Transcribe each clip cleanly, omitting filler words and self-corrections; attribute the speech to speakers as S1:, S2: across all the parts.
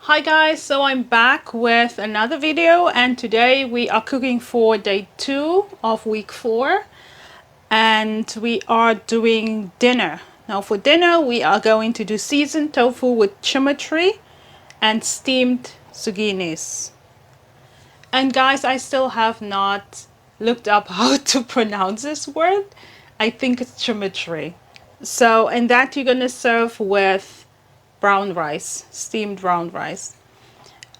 S1: Hi guys, so I'm back with another video and today we are cooking for day 2 of week 4 and we are doing dinner. Now for dinner we are going to do seasoned tofu with chimichurri and steamed zucchinis. And guys, I still have not looked up how to pronounce this word. I think it's chimichurri. So, and that you're gonna serve with brown rice, steamed brown rice.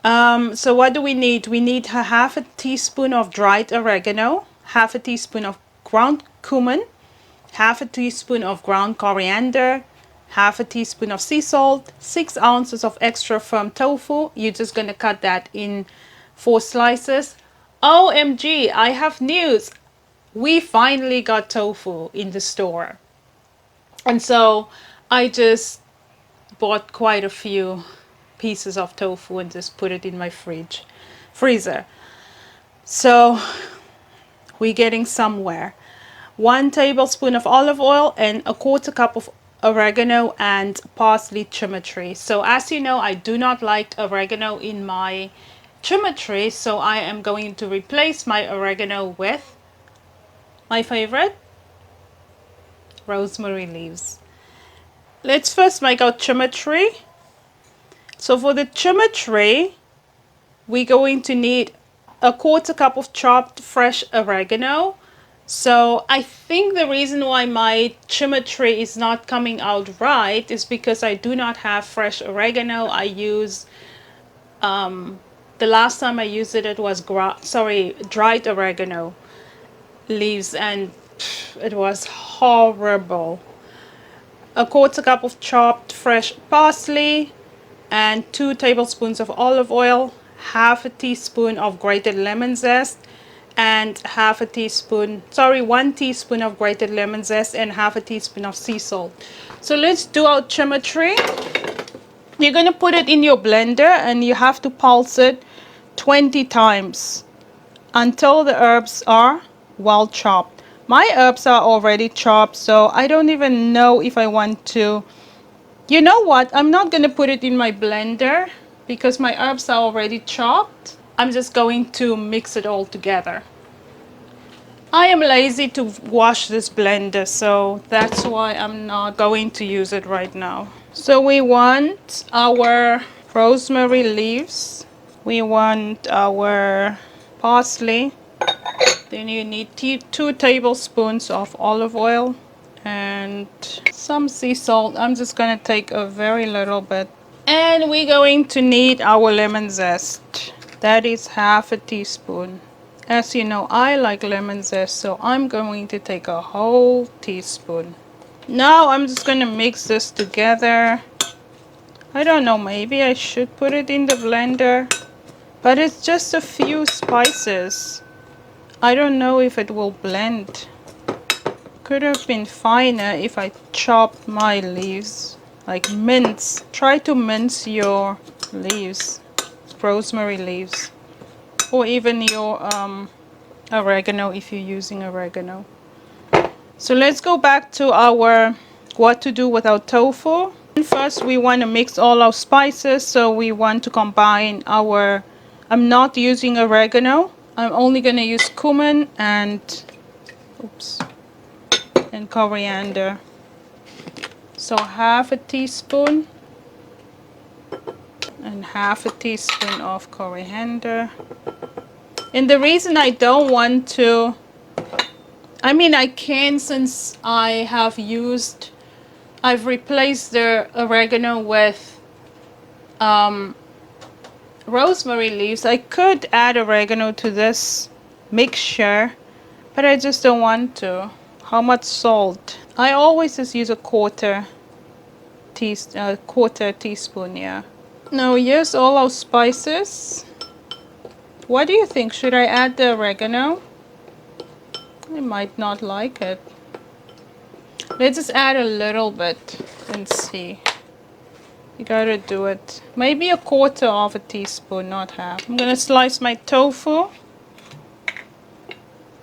S1: So what do we need? We need a half a teaspoon of dried oregano, half a teaspoon of ground cumin, half a teaspoon of ground coriander, half a teaspoon of sea salt, 6 ounces of extra firm tofu. You're just gonna cut that in 4 slices. OMG, I have news. We finally got tofu in the store. And so I just bought quite a few pieces of tofu and just put it in my freezer. So we're getting somewhere. 1 tablespoon of olive oil and a 1/4 cup of oregano and parsley chimichurri. So as you know, I do not like oregano in my chimichurri, so I am going to replace my oregano with my favorite, rosemary leaves. Let's first make our chimichurri. So for the chimichurri, we're going to need a 1/4 cup of chopped fresh oregano. So I think the reason why my chimichurri is not coming out right is because I do not have fresh oregano. I use the last time I used it was dried oregano leaves and it was horrible. A 1/4 cup of chopped fresh parsley and 2 tablespoons of olive oil, half a teaspoon of grated lemon zest, and 1 teaspoon of grated lemon zest and half a teaspoon of sea salt. So let's do our chimichurri. You're going to put it in your blender and you have to pulse it 20 times until the herbs are well chopped. My herbs are already chopped, so I don't even know if I want to. You know what? I'm not going to put it in my blender because my herbs are already chopped. I'm just going to mix it all together. I am lazy to wash this blender, so that's why I'm not going to use it right now. So we want our rosemary leaves. We want our parsley. Then you need 2 tablespoons of olive oil and some sea salt. I'm just going to take a very little bit. And we're going to need our lemon zest. That is half a teaspoon. As you know, I like lemon zest, so I'm going to take a whole teaspoon. Now I'm just going to mix this together. I don't know, maybe I should put it in the blender, but it's just a few spices. I don't know if it will blend. Could have been finer if I chopped my leaves, like mince. Try to mince your leaves, rosemary leaves, or even your oregano if you're using oregano. So let's go back to our what to do with our tofu. First we want to mix all our spices, so we want to combine our, I'm not using oregano, I'm only going to use cumin and coriander. So half a teaspoon and half a teaspoon of coriander. And the reason I don't want to, I mean I can, since I've replaced the oregano with rosemary leaves. I could add oregano to this mixture, but I just don't want to. How much salt? I always just use a quarter teaspoon, yeah. Now here's all our spices. What do you think? Should I add the oregano? I might not like it. Let's just add a little bit and see. You gotta do it. Maybe a quarter of a teaspoon, not half. I'm gonna slice my tofu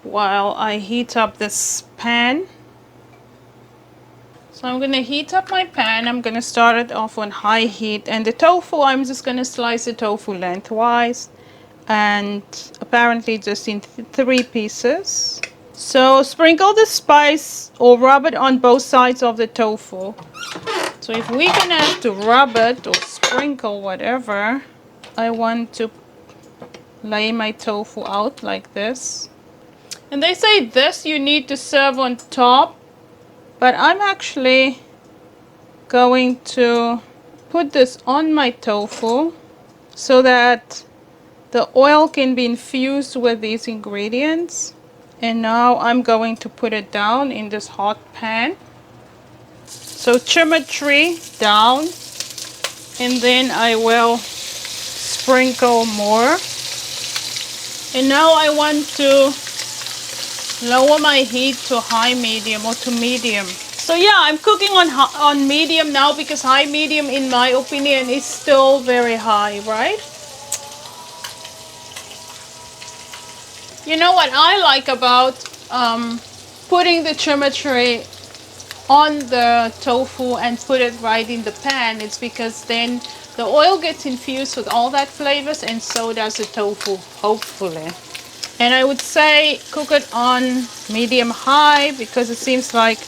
S1: while I heat up this pan. So I'm going to heat up my pan. I'm going to start it off on high heat. And the tofu, I'm just going to slice the tofu lengthwise. And apparently just in three pieces. So sprinkle the spice or rub it on both sides of the tofu. So if we're going to have to rub it or sprinkle whatever, I want to lay my tofu out like this. And they say this you need to serve on top. But I'm actually going to put this on my tofu so that the oil can be infused with these ingredients. And now I'm going to put it down in this hot pan. So chimichurri down, and then I will sprinkle more. And now I want to lower my heat to high medium or to medium. So yeah, I'm cooking on medium now because high medium in my opinion is still very high, right? You know what I like about putting the chimichurri on the tofu and put it right in the pan? It's because then the oil gets infused with all that flavors, and so does the tofu, hopefully. And I would say cook it on medium high because it seems like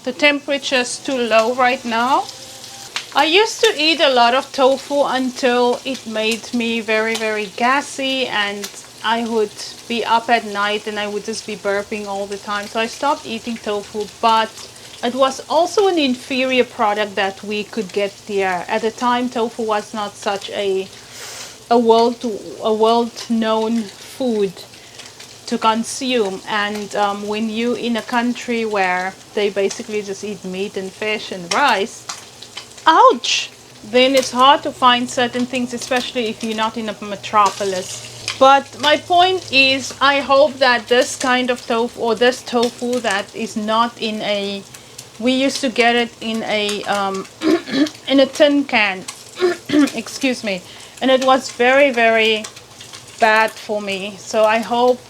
S1: the temperature's too low right now. I used to eat a lot of tofu until it made me very, very gassy, and I would be up at night and I would just be burping all the time. So I stopped eating tofu, but it was also an inferior product that we could get there. At the time, tofu was not such a world-known food to consume, and when you in a country where they basically just eat meat and fish and rice, ouch, then it's hard to find certain things, especially if you're not in a metropolis. But my point is, I hope that this kind of tofu, or this tofu that is not in a, we used to get it in a in a tin can excuse me, and it was very, very bad for me. So I hope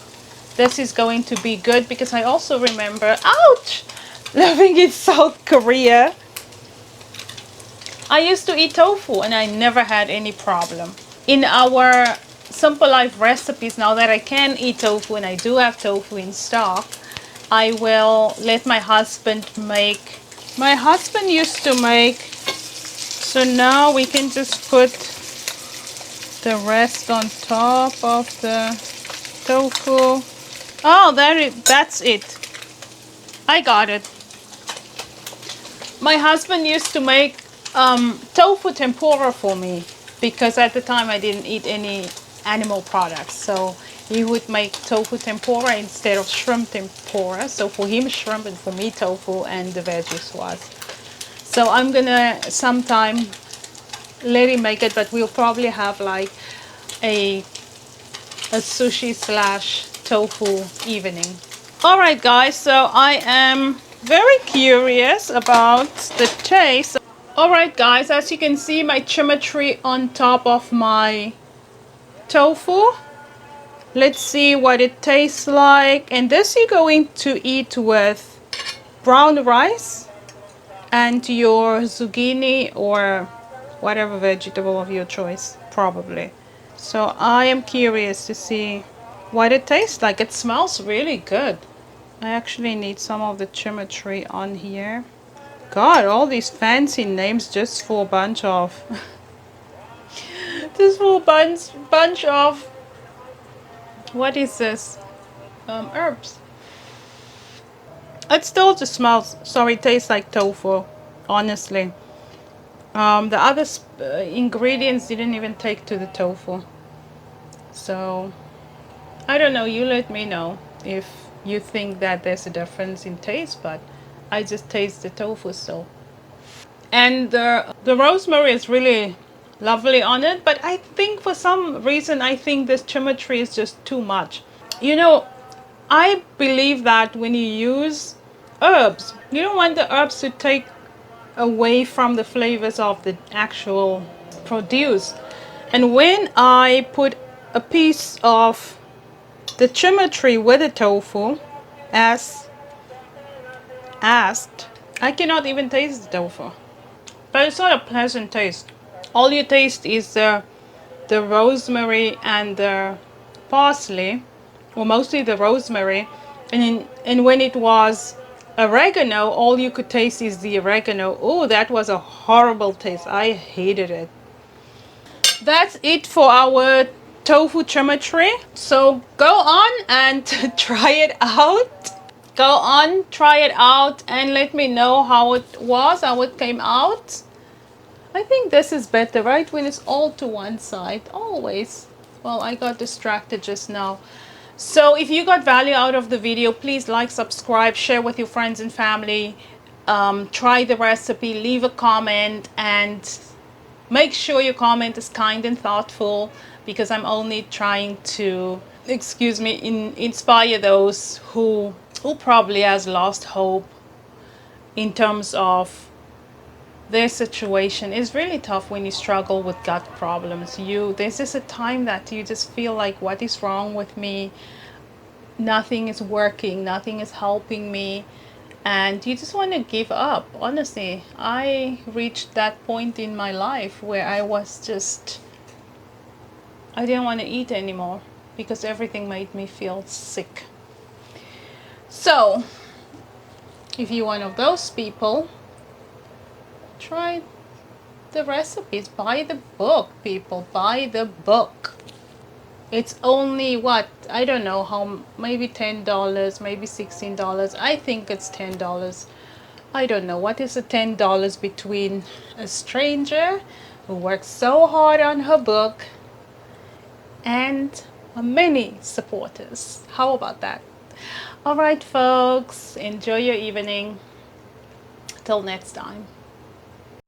S1: this is going to be good, because I also remember, ouch, living in South Korea, I used to eat tofu and I never had any problem. In our Simple Life recipes, now that I can eat tofu and I do have tofu in stock, I will let my husband make. My husband used to make, so now we can just put the rest on top of the tofu. Oh, that's it. I got it. My husband used to make tofu tempura for me, because at the time I didn't eat any animal products. So he would make tofu tempura instead of shrimp tempura. So for him shrimp, and for me tofu, and the veggies was. So I'm gonna sometime let him make it, but we'll probably have like a sushi slash tofu evening. Alright guys, so I am very curious about the taste. Alright guys, as you can see, my chimichurri on top of my tofu. Let's see what it tastes like. And this you're going to eat with brown rice and your zucchini or whatever vegetable of your choice, probably. So I am curious to see what it tastes like. It smells really good. I actually need some of the chimichurri on here. God, all these fancy names just for a bunch of just for a bunch of, what is this? Herbs. It still just smells, sorry, tastes like tofu, honestly. The other ingredients didn't even take to the tofu. So, I don't know, you let me know if you think that there's a difference in taste, but I just taste the tofu still. And the rosemary is really lovely on it, but I think for some reason, I think this chimichurri is just too much. You know, I believe that when you use herbs, you don't want the herbs to take away from the flavors of the actual produce. And when I put a piece of the chimichurri with the tofu, as asked. I cannot even taste the tofu. But it's not a pleasant taste. All you taste is the rosemary and the parsley, or mostly the rosemary. And when it was oregano, all you could taste is the oregano. Oh, that was a horrible taste. I hated it. That's it for our tofu chimichurri. So go on and try it out. Go on, try it out, and let me know how it was, how it came out. I think this is better, right? When it's all to one side, always. Well, I got distracted just now. So if you got value out of the video, please like, subscribe, share with your friends and family. Try the recipe, leave a comment, and make sure your comment is kind and thoughtful, because I'm only trying to, inspire those who probably has lost hope in terms of their situation. Is really tough when you struggle with gut problems. There's just a time that you just feel like, what is wrong with me? Nothing is working, nothing is helping me, and you just want to give up. Honestly, I reached that point in my life where I didn't want to eat anymore because everything made me feel sick. So if you're one of those people, try the recipes. Buy the book, people. Buy the book. It's only what, I don't know how, maybe $10, maybe $16. I think it's $10. I don't know. What is the $10 between a stranger who works so hard on her book and many supporters? How about that? All right, folks. Enjoy your evening. Till next time.